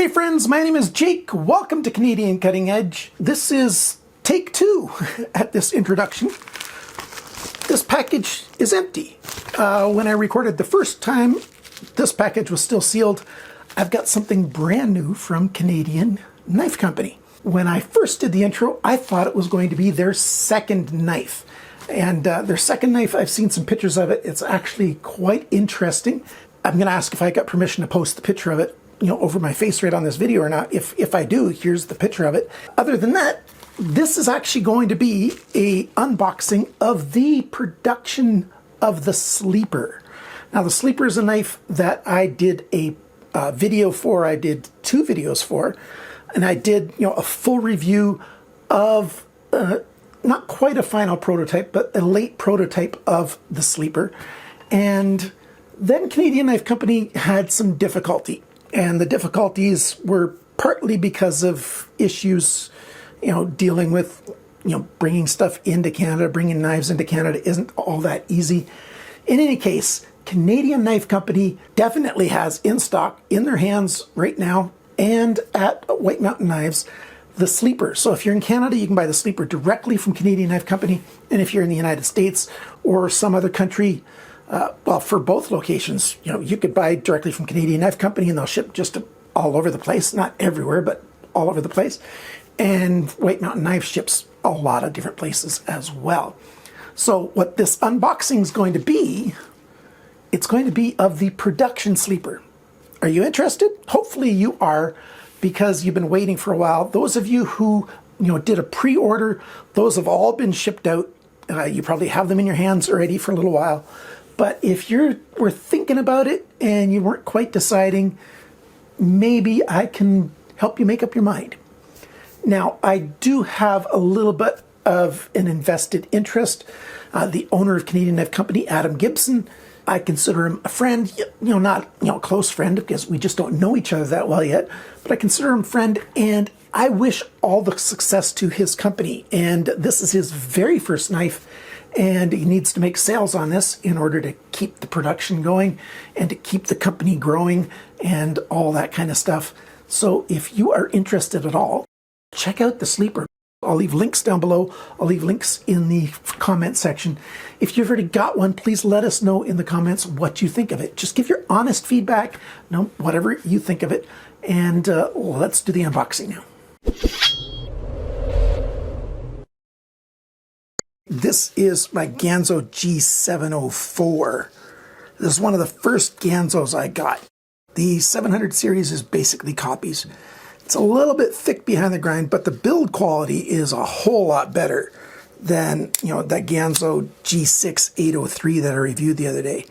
Hey friends, my name is Jake. Welcome to Canadian Cutting Edge. This is take 2 at this introduction. This package is empty. When I recorded the first time, this package was still sealed. I've got something brand new from Canadian Knife Company. When I first did the intro, I thought it was going to be their second knife. And their second knife, I've seen some pictures of it. It's actually quite interesting. I'm going to ask if I got permission to post the picture of it, over my face right on this video or not. If I do, here's the picture of it. Other than that, this is actually going to be a unboxing of the production of the Sleeper. Now, the Sleeper is a knife that I did a video for. I did 2 videos for, and I did, a full review of not quite a final prototype, but a late prototype of the Sleeper. And then Canadian Knife Company had some difficulty. And the difficulties were partly because of issues, dealing with, bringing stuff into Canada. Bringing knives into Canada isn't all that easy. In any case, Canadian Knife Company definitely has in stock, in their hands right now, and at White Mountain Knives, the Sleeper. So if you're in Canada, you can buy the Sleeper directly from Canadian Knife Company. And if you're in the United States or some other country, well, for both locations, you could buy directly from Canadian Knife Company and they'll ship just all over the place. Not everywhere, but all over the place. And White Mountain Knife ships a lot of different places as well. So what this unboxing is going to be, it's going to be of the production Sleeper. Are you interested? Hopefully you are, because you've been waiting for a while. Those of you who, did a pre-order, those have all been shipped out. You probably have them in your hands already for a little while. But if you were thinking about it and you weren't quite deciding, maybe I can help you make up your mind. Now, I do have a little bit of an invested interest. The owner of Canadian Knife Company, Adam Gibson, I consider him a friend, not a close friend because we just don't know each other that well yet, but I consider him a friend, and I wish all the success to his company. And this is his very first knife, and he needs to make sales on this in order to keep the production going and to keep the company growing and all that kind of stuff. So if you are interested at all, check out the Sleeper. I'll leave links down below. I'll leave links in the comment section. If you've already got one, please let us know in the comments what you think of it. Just give your honest feedback, whatever you think of it. And let's do the unboxing now. This is my Ganzo G704. This is one of the first Ganzos I got. The 700 series is basically copies. It's a little bit thick behind the grind, but the build quality is a whole lot better than, that Ganzo G6 803 that I reviewed the other day.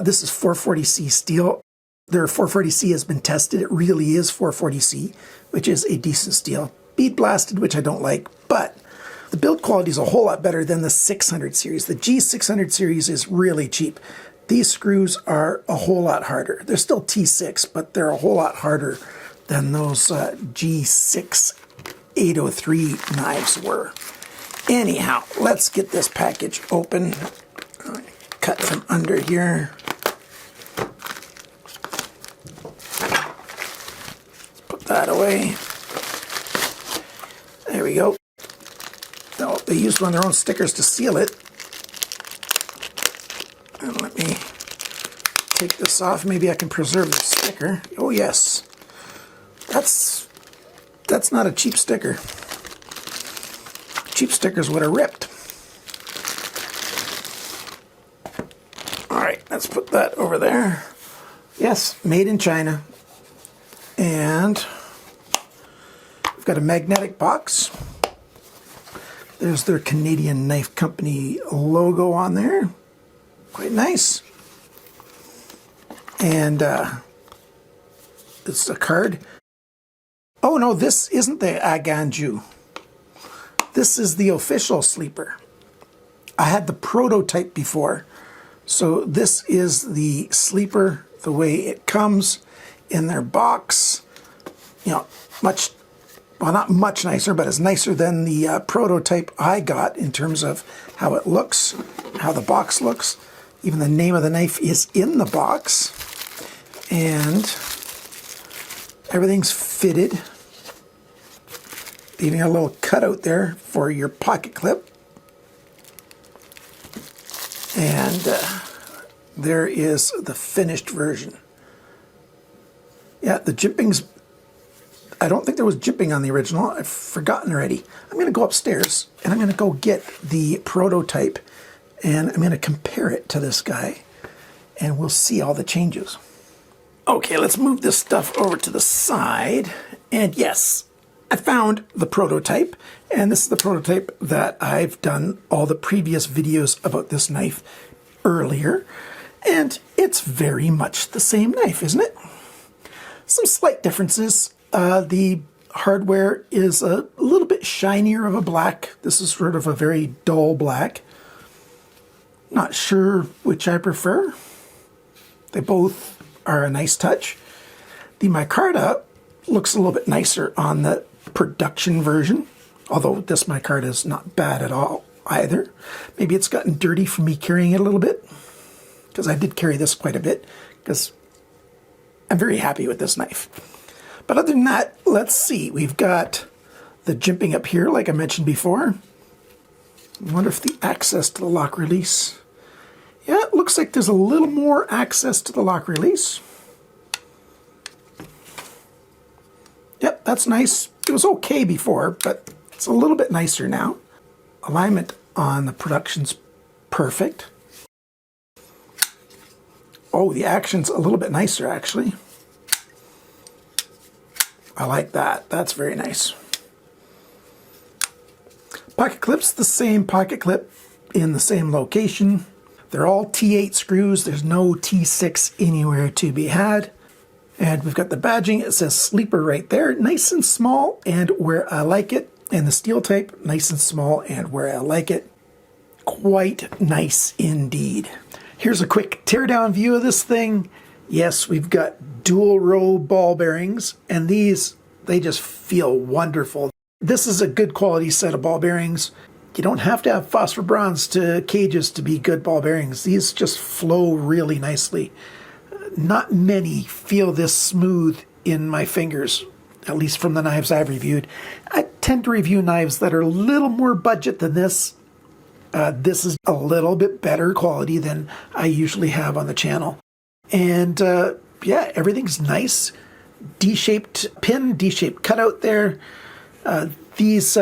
This is 440C steel. Their 440C has been tested. It really is 440C, which is a decent steel. Bead blasted, which I don't like, but the build quality is a whole lot better than the 600 series. The G600 series is really cheap. These screws are a whole lot harder. They're still T6, but they're a whole lot harder than those G6 803 knives were. Anyhow, let's get this package open. Cut from under here. Put that away. There we go. Oh, they used one of their own stickers to seal it. And let me take this off. Maybe I can preserve the sticker. Oh yes. That's not a cheap sticker. Cheap stickers would have ripped. Alright, let's put that over there. Yes, made in China. And we've got a magnetic box. There's their Canadian Knife Company logo on there. Quite nice. And it's a card. Oh no, this isn't the Ganjo. This is the official Sleeper. I had the prototype before. So this is the Sleeper, the way it comes in their box. Much, well, not much nicer, but it's nicer than the prototype I got in terms of how it looks, how the box looks. Even the name of the knife is in the box. And Everything's fitted, leaving a little cutout there for your pocket clip. And there is the finished version. Yeah, the jimping's, I don't think there was jimping on the original. I've forgotten already. I'm going to go upstairs and I'm going to go get the prototype and I'm going to compare it to this guy and we'll see all the changes. Okay, let's move this stuff over to the side. And yes, I found the prototype, and this is the prototype that I've done all the previous videos about this knife earlier. And it's very much the same knife, isn't it? Some slight differences. The hardware is a little bit shinier of a black. This is sort of a very dull black. Not sure which I prefer. They both are a nice touch. The micarta looks a little bit nicer on the production version, although this micarta is not bad at all either. Maybe it's gotten dirty from me carrying it a little bit, because I did carry this quite a bit, because I'm very happy with this knife. But other than that, let's see. We've got the jimping up here, like I mentioned before. I wonder if the access to the lock release. Yeah, it looks like there's a little more access to the lock release. Yep, that's nice. It was okay before, but it's a little bit nicer now. Alignment on the production's perfect. Oh, the action's a little bit nicer, actually. I like that. That's very nice. Pocket clip's the same pocket clip in the same location. They're all T8 screws. There's no T6 anywhere to be had. And we've got the badging. It says sleeper right there. Nice and small and where I like it. And the steel type, nice and small and where I like it. Quite nice indeed. Here's a quick teardown view of this thing. Yes, we've got dual row ball bearings. And these, they just feel wonderful. This is a good quality set of ball bearings. You don't have to have phosphor bronze to cages to be good ball bearings. These just flow really nicely. Not many feel this smooth in my fingers, at least from the knives I've reviewed. I tend to review knives that are a little more budget than this. This is a little bit better quality than I usually have on the channel. And yeah, everything's nice. D-shaped pin, D-shaped cutout there. These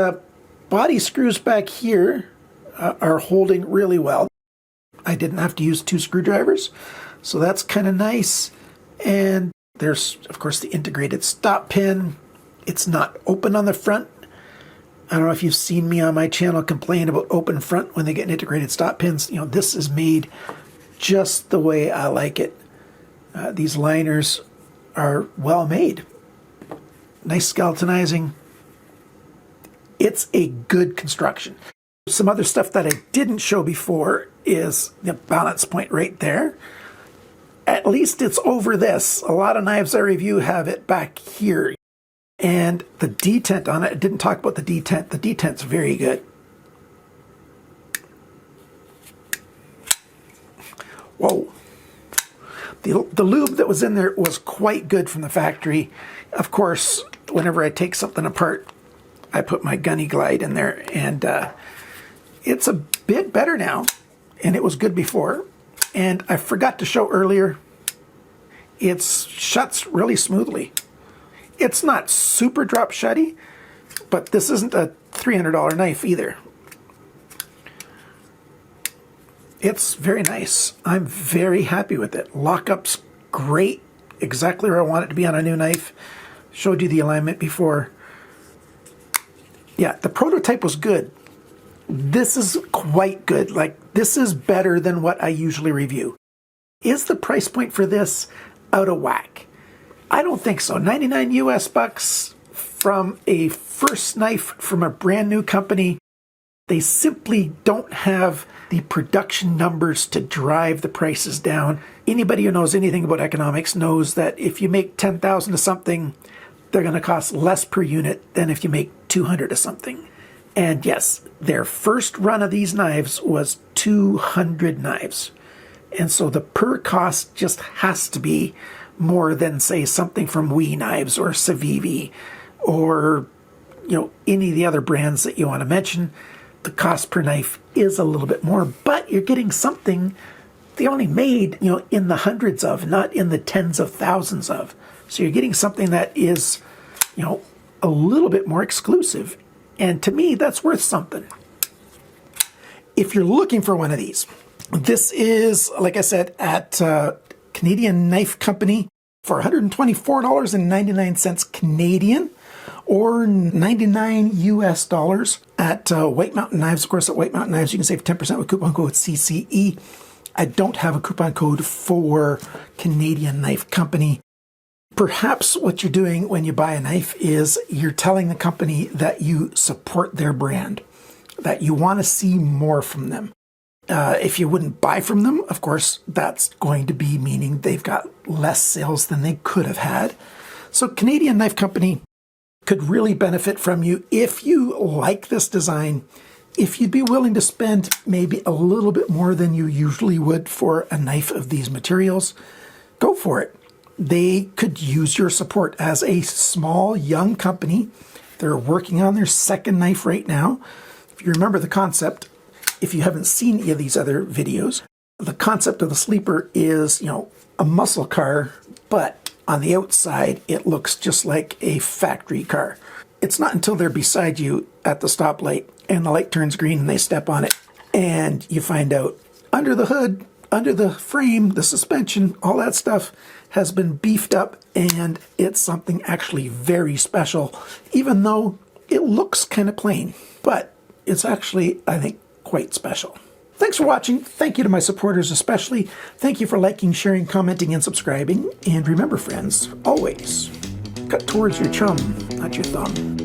body screws back here are holding really well. I didn't have to use 2 screwdrivers, so that's kind of nice. And there's, of course, the integrated stop pin. It's not open on the front. I don't know if you've seen me on my channel complain about open front when they get integrated stop pins. You know, this is made just the way I like it. These liners are well made. Nice skeletonizing. It's a good construction. Some other stuff that I didn't show before is the balance point right there. At least it's over this. A lot of knives I review have it back here. And the detent on it, I didn't talk about the detent. The detent's very good. Whoa. The lube that was in there was quite good from the factory. Of course, whenever I take something apart, I put my Gunny Glide in there, and it's a bit better now, and it was good before. And I forgot to show earlier, it shuts really smoothly. It's not super drop shutty, but this isn't a $300 knife either. It's very nice. I'm very happy with it. Lockup's great, exactly where I want it to be on a new knife. Showed you the alignment before. Yeah, the prototype was good. This is quite good. Like, this is better than what I usually review. Is the price point for this out of whack? I don't think so. 99 US bucks from a first knife from a brand new company. They simply don't have the production numbers to drive the prices down. Anybody who knows anything about economics knows that if you make 10,000 of something, they're going to cost less per unit than if you make 200 of something. And yes, their first run of these knives was 200 knives. And so the per cost just has to be more than, say, something from WE Knives or Civivi or, you know, any of the other brands that you want to mention. The cost per knife is a little bit more, but you're getting something they only made, you know, in the hundreds of, not in the tens of thousands of. So you're getting something that is, you know, a little bit more exclusive. And to me, that's worth something. If you're looking for one of these, this is, like I said, at Canadian Knife Company for $124.99 Canadian, or $99 US at White Mountain Knives. Of course, at White Mountain Knives, you can save 10% with coupon code CCE. I don't have a coupon code for Canadian Knife Company. Perhaps what you're doing when you buy a knife is you're telling the company that you support their brand, that you want to see more from them. If you wouldn't buy from them, of course, that's going to be meaning they've got less sales than they could have had. So Canadian Knife Company could really benefit from you if you like this design, if you'd be willing to spend maybe a little bit more than you usually would for a knife of these materials. Go for it. They could use your support as a small, young company. They're working on their second knife right now. If you remember the concept, if you haven't seen any of these other videos, the concept of the sleeper is, you know, a muscle car, but on the outside, it looks just like a factory car. It's not until they're beside you at the stoplight and the light turns green and they step on it and you find out under the hood, under the frame, the suspension, all that stuff has been beefed up, and it's something actually very special, even though it looks kind of plain, but it's actually, I think, quite special. Thanks for watching. Thank you to my supporters especially. Thank you for liking, sharing, commenting, and subscribing. And remember, friends, always cut towards your chum, not your thumb.